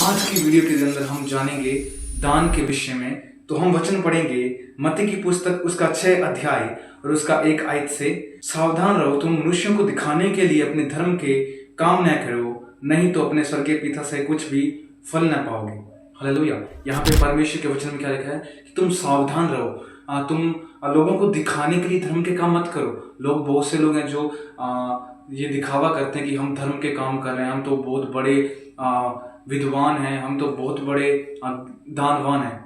आज की वीडियो के अंदर हम जानेंगे दान के विषय में। तो हम वचन पढ़ेंगे मत्ती की पुस्तक उसका 6 अध्याय और उसका 1 आयत से। सावधान रहो, तुम मनुष्यों को दिखाने के लिए अपने धर्म के काम न करो, नहीं तो अपने स्वर्गीय पिता से कुछ भी फल न पाओगे। हालेलुया। यहाँ पे परमेश्वर के वचन में क्या लिखा है कि तुम सावधान रहो, तुम लोगों को दिखाने के लिए धर्म के काम मत करो। लोग, बहुत से लोग हैं जो ये दिखावा करते हैं कि हम धर्म के काम कर रहे हैं, हम तो बहुत बड़े विद्वान हैं, हम तो बहुत बड़े दानवान हैं।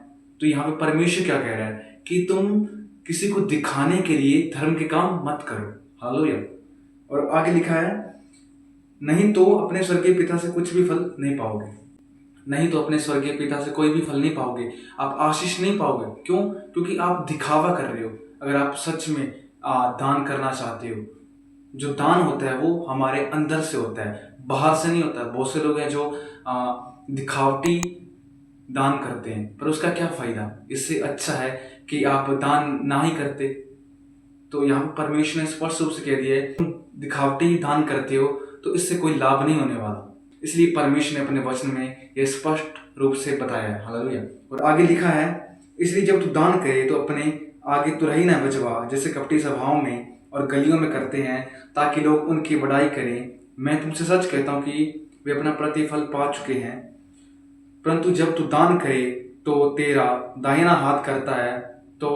तो यहाँ पे परमेश्वर क्या कह रहा है कि तुम किसी को दिखाने के लिए धर्म के काम मत करो। हालेलुया। और आगे लिखा है, नहीं तो अपने स्वर्गीय पिता से कुछ भी फल नहीं पाओगे। नहीं तो अपने स्वर्गीय पिता से कोई भी फल नहीं पाओगे, आप आशीष नहीं पाओगे। क्यों? क्योंकि आप दिखावा कर रहे हो। अगर आप सच में दान करना चाहते हो, जो दान होता है वो हमारे अंदर से होता है, बाहर से नहीं होता है। बहुत से लोग हैं जो दिखावटी दान करते हैं, पर उसका क्या फायदा? इससे अच्छा है कि आप दान ना ही करते। तो यहाँ परमेश्वर ने स्पष्ट रूप से कह दिया है, तुम दिखावटी दान करते हो तो इससे कोई लाभ नहीं होने वाला। इसलिए परमेश्वर ने अपने वचन में यह स्पष्ट रूप से बताया है। हालेलुया। और आगे लिखा है, इसलिए जब तू दान करे तो अपने आगे तुरही न बजवा, जैसे कपटी सभाओं में और गलियों में करते हैं, ताकि लोग उनकी बड़ाई करें। मैं तुमसे सच कहता हूँ कि वे अपना प्रतिफल पा चुके हैं। परंतु जब तू दान करे तो तेरा दाहिना हाथ करता है तो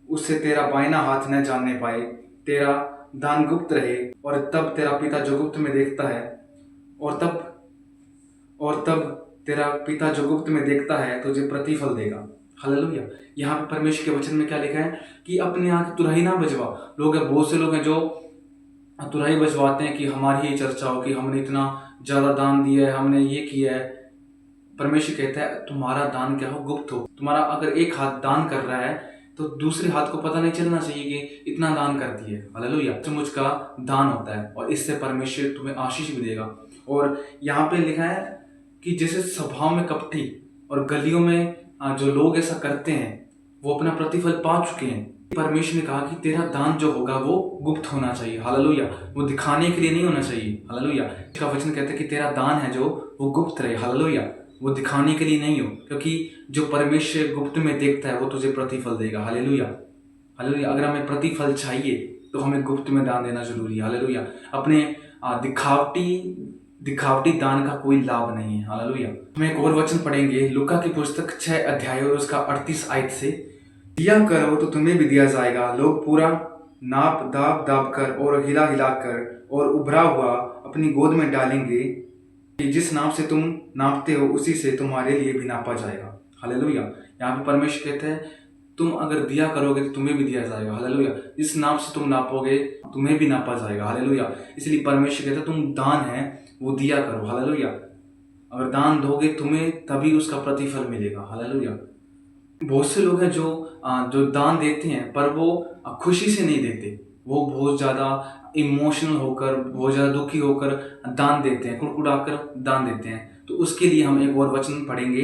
उससे तेरा बाइना हाथ न जानने पाए। तेरा दान गुप्त रहे, और तब तेरा पिता जो गुप्त में देखता है और तब तेरा पिता जो गुप्त में देखता है तुझे प्रतिफल देगा। हालेलुया। यहाँ पे परमेश्वर के वचन में क्या लिखा है कि अपने आगे तुरही ना बजवा। लोग हैं, बहुत से लोग हैं जो तुरही बजवाते हैं कि हमारी ही चर्चा हो कि हमने इतना ज्यादा दान दिया है, हमने ये किया है। परमेश्वर कहता है तुम्हारा दान क्या हो? गुप्त हो। तुम्हारा अगर एक हाथ दान कर रहा है तो दूसरे हाथ को पता नहीं चलना चाहिए कि इतना दान कर दिए। हालेलुया। सचमुच का दान होता है और इससे परमेश्वर तुम्हें आशीष भी देगा। और यहाँ पे लिखा है कि जैसे सभाओं में कपटी और गलियों में जो लोग ऐसा करते हैं वो अपना प्रतिफल पा चुके हैं। परमेश्वर ने कहा कि तेरा दान जो होगा वो गुप्त होना चाहिए। हालेलुया। वो दिखाने के लिए नहीं होना चाहिए। हालेलुया। इसका वचन कहता है कि तेरा दान है जो वो गुप्त रहे। हालेलुया। वो दिखाने के लिए नहीं हो, क्योंकि जो परमेश्वर गुप्त में देखता है वो तुझे प्रतिफल देगा। हालेलुया। हालेलुया। अगर हमें प्रतिफल चाहिए तो हमें गुप्त में दान देना जरूरी है। हालेलुया। अपने दिखावटी दान का कोई लाभ नहीं है। हालेलुया। हम एक और वचन पढ़ेंगे लूका की पुस्तक 6 अध्याय और उसका 38 आयत से। दिया करो तो तुम्हें भी दिया जाएगा, लोग पूरा नाप दाब कर और हिला हिला कर और उभरा हुआ अपनी गोद में डालेंगे, कि जिस नाप से तुम नापते हो उसी से तुम्हारे लिए भी नापा जाएगा। हालेलुया। यहाँ पे परमेश्वर कहते हैं तुम अगर दिया करोगे तो तुम्हें भी दिया जाएगा। हालेलुया। जिस नाप से तुम नापोगे तुम्हें भी नापा जाएगा। हालेलुया। इसलिए परमेश्वर कहता है तुम दान है वो दिया करो। हालेलुया। अगर दान दोगे तुम्हें तभी उसका प्रतिफल मिलेगा। हालेलुया। बहुत से लोग हैं जो दान देते हैं पर वो खुशी से नहीं देते। वो बहुत ज़्यादा इमोशनल होकर, बहुत ज़्यादा दुखी होकर दान देते हैं, कुड़कुड़ाकर दान देते हैं। तो उसके लिए हम एक और वचन पढ़ेंगे।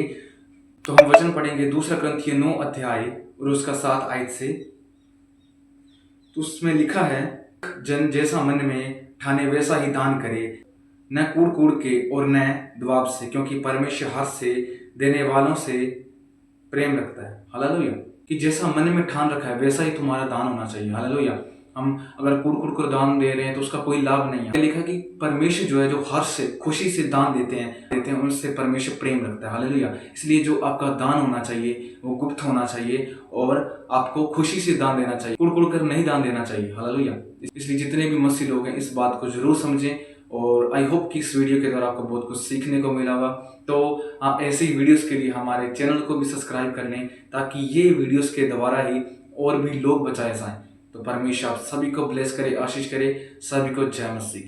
तो हम वचन पढ़ेंगे 2 कुरिन्थियों 9 अध्याय और उसका 7 आयत से। तो उसमें लिखा है, जन जैसा मन में ठाने वैसा ही दान करे, न कूड़ कूड़ के और न दबाव से, क्योंकि परमेश्वर हाथ से देने वालों से प्रेम रखता है। हालेलुया। कि जैसा मन में ठान रखा है वैसा ही तुम्हारा दान होना चाहिए। हालेलुया। हम अगर कुड़ कर दान दे रहे हैं तो उसका कोई लाभ नहीं है। लिखा कि परमेश्वर जो है जो हर्ष से, खुशी से दान देते हैं उनसे परमेश्वर प्रेम रखता है। हालेलुया। इसलिए जो आपका दान होना चाहिए वो गुप्त होना चाहिए और आपको खुशी से दान देना चाहिए, कुड़ कर नहीं दान देना चाहिए। हालेलुया। इसलिए जितने भी मसीह लोग हैं इस बात को जरूर समझें। और आई होप कि इस वीडियो के द्वारा आपको बहुत कुछ सीखने को मिला होगा। तो आप ऐसे ही वीडियोस के लिए हमारे चैनल को भी सब्सक्राइब कर लें, ताकि ये वीडियोस के द्वारा ही और भी लोग बचाए जाएं। तो परमेश्वर आप सभी को ब्लेस करे, आशीष करे। सभी को जय मसीह।